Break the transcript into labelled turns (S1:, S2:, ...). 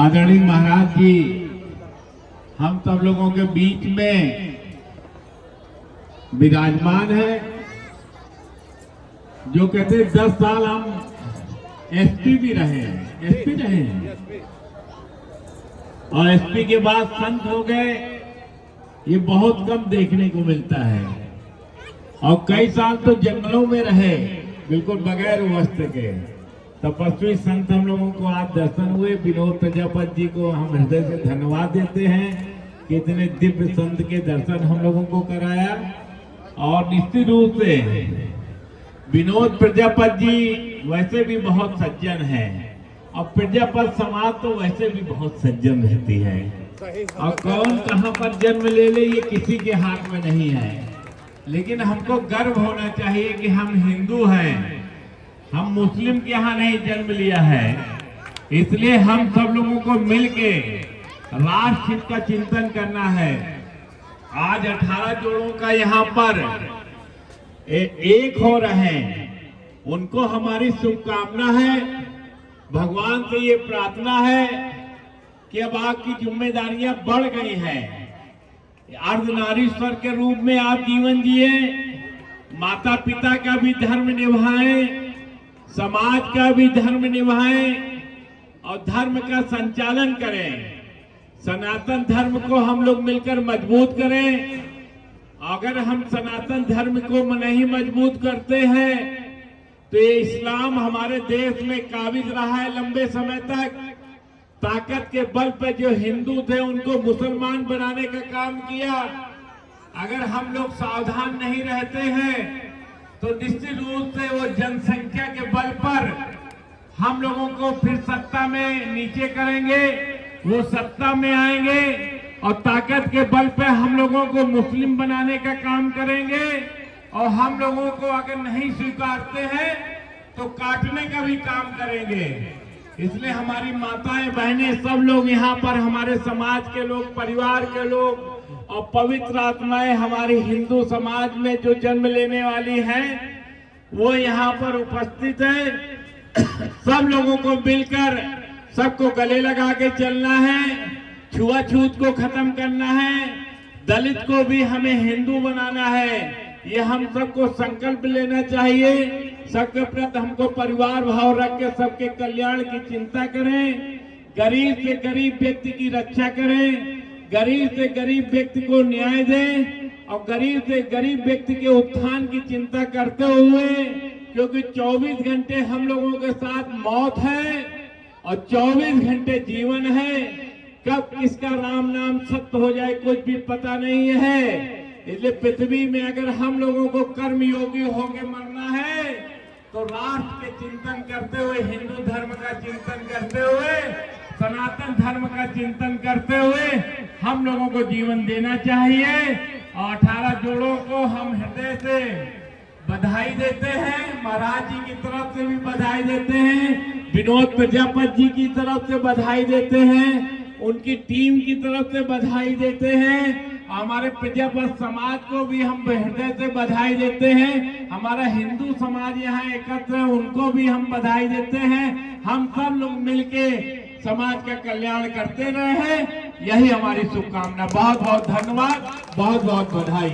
S1: आदरणीय महाराज जी हम सब लोगों के बीच में विराजमान है। जो कहते 10 साल हम एसपी भी रहे हैं, एसपी रहे हैं और एसपी के बाद संत हो गए, ये बहुत कम देखने को मिलता है। और कई साल तो जंगलों में रहे बिल्कुल बगैर वस्त्र के। तपस्वी संत हम लोगों को आज दर्शन हुए। विनोद प्रजापति जी को हम हृदय से धन्यवाद देते हैं कि इतने दिव्य संत के दर्शन हम लोगों को कराया। और निश्चित रूप से विनोद प्रजापति जी वैसे भी बहुत सज्जन हैं और प्रजापति समाज तो वैसे भी बहुत सज्जन रहती है। और कौन कहां पर जन्म ले ले ये किसी के हाथ में नहीं है, लेकिन हमको गर्व होना चाहिए कि हम हिंदू हैं, हम मुस्लिम के यहाँ नहीं जन्म लिया है। इसलिए हम सब लोगों को मिलके राष्ट्र हित का चिंतन करना है। आज 18 जोड़ों का यहाँ पर एक हो रहे हैं, उनको हमारी शुभकामना है। भगवान से ये प्रार्थना है कि अब आपकी जिम्मेदारियां बढ़ गई हैं। अर्धनारीश्वर के रूप में आप जीवन जिए, माता पिता का भी धर्म निभाएं, समाज का भी धर्म निभाएं और धर्म का संचालन करें। सनातन धर्म को हम लोग मिलकर मजबूत करें। अगर हम सनातन धर्म को नहीं मजबूत करते हैं तो ये इस्लाम हमारे देश में काबिज रहा है लंबे समय तक। ताकत के बल पर जो हिंदू थे उनको मुसलमान बनाने का काम किया। अगर हम लोग सावधान नहीं रहते हैं तो निश्चित रूप से वो जनसंख्या के बल पर हम लोगों को फिर सत्ता में नीचे करेंगे, वो सत्ता में आएंगे और ताकत के बल पे हम लोगों को मुस्लिम बनाने का काम करेंगे। और हम लोगों को अगर नहीं स्वीकारते हैं तो काटने का भी काम करेंगे। इसलिए हमारी माताएं बहनें सब लोग यहाँ पर, हमारे समाज के लोग, परिवार के लोग और पवित्र आत्माएं हमारी हिंदू समाज में जो जन्म लेने वाली हैं वो यहाँ पर उपस्थित है। सब लोगों को मिलकर सबको गले लगा के चलना है, छुआछूत को खत्म करना है, दलित को भी हमें हिंदू बनाना है। ये हम सबको संकल्प लेना चाहिए। सबके प्रति हमको परिवार भाव रख के सबके कल्याण की चिंता करें, गरीब से गरीब व्यक्ति की रक्षा करें, गरीब से गरीब व्यक्ति को न्याय दें और गरीब से गरीब व्यक्ति के उत्थान की चिंता करते हुए, क्योंकि 24 घंटे हम लोगों के साथ मौत है और 24 घंटे जीवन है। कब किसका राम नाम सत्य हो जाए कुछ भी पता नहीं है। इसलिए पृथ्वी में अगर हम लोगों को कर्म योगी होकर मरना है तो राष्ट्र के चिंतन करते हुए, हिंदू धर्म का चिंतन करते हुए, सनातन धर्म का चिंतन करते हुए हम लोगों को जीवन देना चाहिए। और 18 जोड़ों को हम हृदय से बधाई देते हैं। महाराज जी की तरफ से भी बधाई देते हैं, विनोद प्रजापति जी की तरफ से बधाई देते हैं, उनकी टीम की तरफ से बधाई देते हैं। हमारे प्रजापति समाज को भी हम हृदय से बधाई देते हैं। हमारा हिंदू समाज यहाँ एकत्र है, उनको भी हम बधाई देते हैं। हम सब लोग मिलके समाज का कल्याण करते रहे हैं, यही हमारी शुभकामना। बहुत बहुत धन्यवाद, बहुत बहुत बधाई।